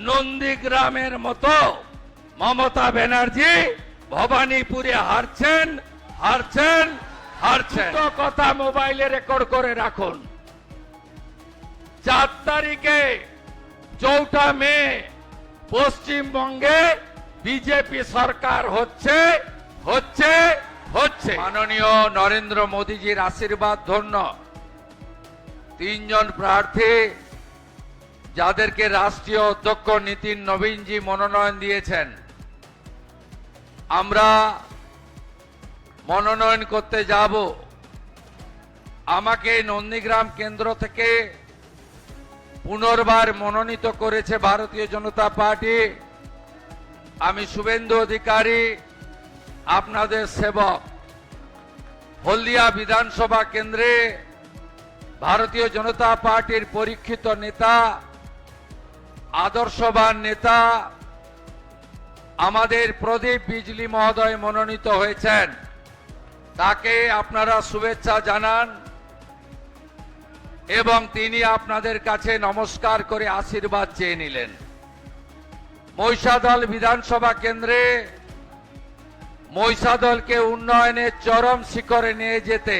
নন্দীগ্রামের মতো মমতা ব্যানার্জি ভবানীপুরে হারছেন। তো কথা মোবাইলে রেকর্ড করে রাখুন। 4 তারিখে 4 মে পশ্চিমবঙ্গে বিজেপি সরকার হচ্ছে। মাননীয় নরেন্দ্র মোদীজির আশীর্বাদ ধন্য 3 জন প্রার্থী যাদেরকে রাষ্ট্রীয় অধ্যক্ষ নীতিন নবীনজি মনোনয়ন দিয়েছেন, আমরা মনোনয়ন করতে যাব। আমাকে নন্দীগ্রাম কেন্দ্র থেকে পুনর্বার মনোনীত করেছে ভারতীয় জনতা পার্টি। আমি শুভেন্দু অধিকারী, আপনাদের সেবক। হলদিয়া বিধানসভা কেন্দ্রে ভারতীয় জনতা পার্টির পরীক্ষিত নেতা, আদর্শবান নেতা আমাদের প্রদীপ বিজলি মহোদয় মনোনীত হয়েছেন। তাকে আপনারা শুভেচ্ছা জানান এবং তিনি আপনাদের কাছে নমস্কার করে আশীর্বাদ চেয়ে নিলেন। মহিষাদল বিধানসভা কেন্দ্রে মহিষাদলকে উন্নয়নের চরম শিখরে নিয়ে যেতে,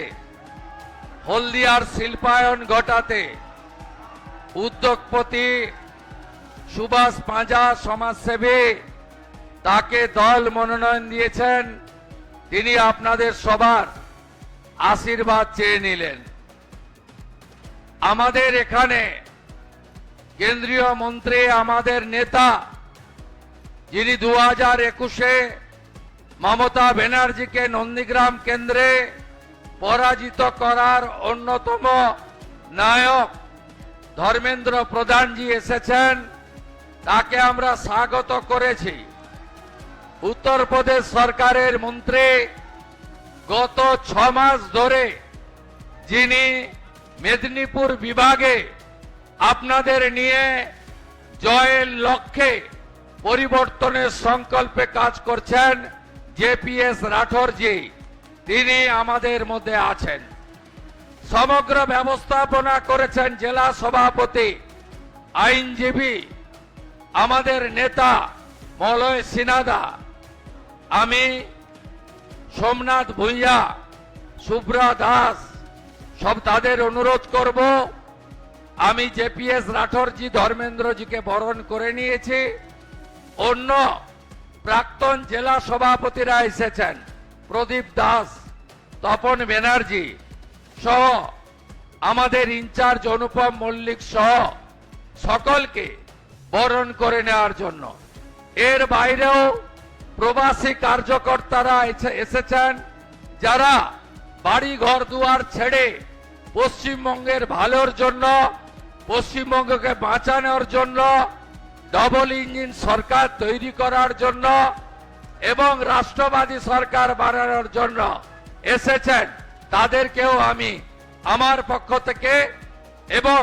হলদিয়ার শিল্পায়ন ঘটাতে উদ্যোগপতি সুভাষ পাঁজা সমাজসেবী, তাকে দল মনোনয়ন দিয়েছেন। তিনি আপনাদের সবার আশীর্বাদ চেয়ে নিলেন। আমাদের এখানে কেন্দ্রীয় মন্ত্রী, আমাদের নেতা, যিনি 2021-এ মমতা ব্যানার্জিকে নন্দীগ্রাম কেন্দ্রে পরাজিত করার অন্যতম নায়ক ধর্মেন্দ্র প্রধানজি এসেছেন, তাকে আমরা স্বাগত করেছি। উত্তরপ্রদেশ সরকারের মন্ত্রী গত 6 মাস ধরে যিনি মেদিনীপুর বিভাগে আপনাদের নিয়ে জয়ের লক্ষ্যে পরিবর্তনের সংকল্পে কাজ করছেন, জেপিএস রাঠোরজি, তিনি আমাদের মধ্যে আছেন। সমগ্র ব্যবস্থাপনা করেছেন জেলা সভাপতি, আইনজীবী, আমাদের নেতা মলয় সিনহা। আমি সোমনাথ ভূঁইয়া, শুভ্রা দাস, সব তাদের অনুরোধ করব। আমি জেপিএস রাঠোরজি, ধর্মেন্দ্রজিকে বরণ করে নিয়েছি। অন্য প্রাক্তন জেলা সভাপতিরা এসেছেন, প্রদীপ দাস, তপন ব্যানার্জি সহ, আমাদের ইনচার্জ অনুপম মল্লিক সহ সকলকে বরণ করে নেওয়ার জন্য। এর বাইরেও প্রবাসী কার্যকর্তারা এসেছেন, যারা বাড়ি ঘর দুয়ার ছেড়ে পশ্চিমবঙ্গের ভালোর জন্য, পশ্চিমবঙ্গকে বাঁচানোর জন্য, ডবল ইঞ্জিন সরকার তৈরি করার জন্য এবং রাষ্ট্রবাদী সরকার বানানোর জন্য এসেছেন। তাদেরকেও আমি আমার পক্ষ থেকে এবং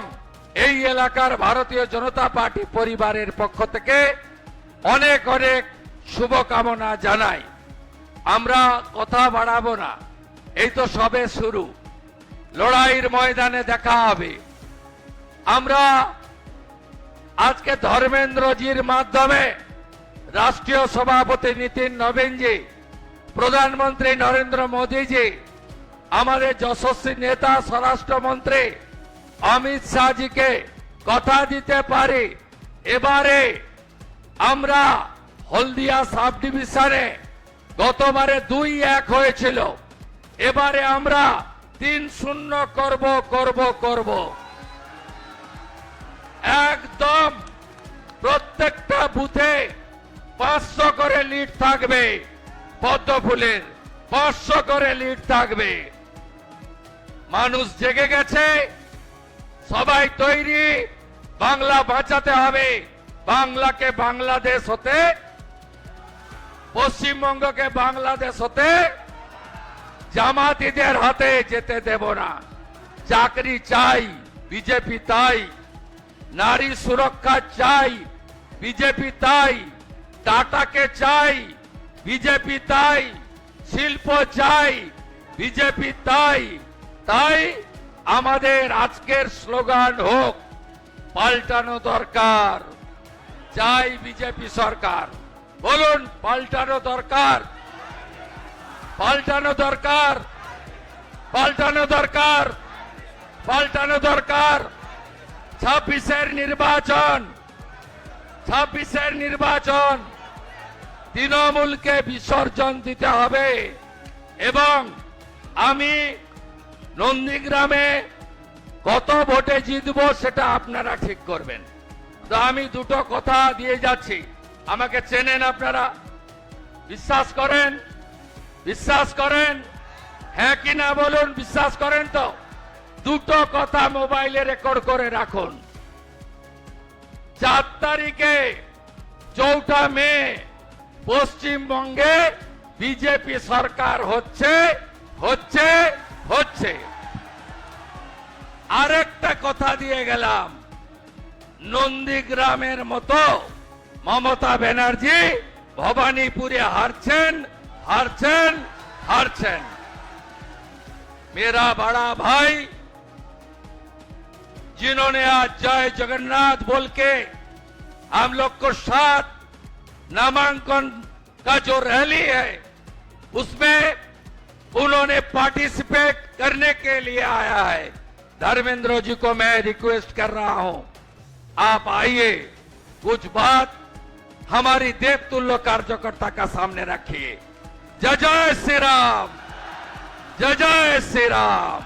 এই এলাকার ভারতীয় জনতা পার্টি পরিবারের পক্ষ থেকে অনেক অনেক শুভকামনা জানাই। আমরা কথা বাড়াবো না, এই তো সবে শুরু। লড়াইয়ের ময়দানে দেখা হবে। আমরা আজকে ধর্মেন্দ্রজির মাধ্যমে রাষ্ট্রীয় সভাপতি নীতিন নবীনজি, প্রধানমন্ত্রী নরেন্দ্র মোদীজি, আমাদের যশস্বী নেতা স্বরাষ্ট্রমন্ত্রী অমিত শাহজিকে কথা দিতে পারি, এবারে আমরা হলদিয়া সাব ডিভিশনে গতবারে 2-1 হয়েছিল, এবারে আমরা 3-0 করব। একদম প্রত্যেকটা বুথে 500 করে লিড থাকবে, পদ্মফুলের 500 করে লিড থাকবে। মানুষ জেগে গেছে, সবাই তৈরি। বাংলা বাঁচাতে হবে, বাংলাকে বাংলাদেশ হতে, পশ্চিমবঙ্গকে বাংলাদেশ হতে জামাতিদের হাতে যেতে দেব না। চাকরি চাই, বিজেপি তাই। নারী সুরক্ষা চাই, বিজেপি তাই। টাটাকে চাই, বিজেপি তাই। শিল্প চাই, বিজেপি তাই। তাই আমাদের আজকের স্লোগান হোক, পাল্টানো দরকার, চাই বিজেপি সরকার। বলুন পাল্টানো দরকার, পাল্টানো দরকার, পাল্টানো দরকার, পাল্টানো দরকার। 26-এর নির্বাচন, 26-এর নির্বাচন তৃণমূলকে বিসর্জন দিতে হবে। এবং আমি নন্দীগ্রামে কত ভোটে জিতবো সেটা আপনারা ঠিক করবেন। তো আমি দুটো কথা দিয়ে যাচ্ছি, আমাকে চেনেন আপনারা, বিশ্বাস করেন, বিশ্বাস করেন, হ্যাঁ কি না বলুন, বিশ্বাস করেন তো? দুটো কথা মোবাইলে রেকর্ড করে রাখুন। 4 তারিখে 4 মে পশ্চিমবঙ্গে বিজেপি সরকার হচ্ছে, হচ্ছে, হচ্ছে। আরেকটা কথা দিয়ে গেলাম, নন্দীগ্রামের মতো মমতা ব্যানার্জি ভবানীপুরে হারছেন, हारचन हारचन। मेरा बड़ा भाई जिन्होंने आज जय जगन्नाथ बोल के हम लोग को साथ नामांकन का जो रैली है उसमें उन्होंने पार्टिसिपेट करने के लिए आया है। धर्मेंद्र जी को मैं रिक्वेस्ट कर रहा हूं, आप आइए, कुछ बात हमारी देवतुल्य कार्यकर्ता का सामने रखिए। जय जय श्री राम, जय जय श्री राम।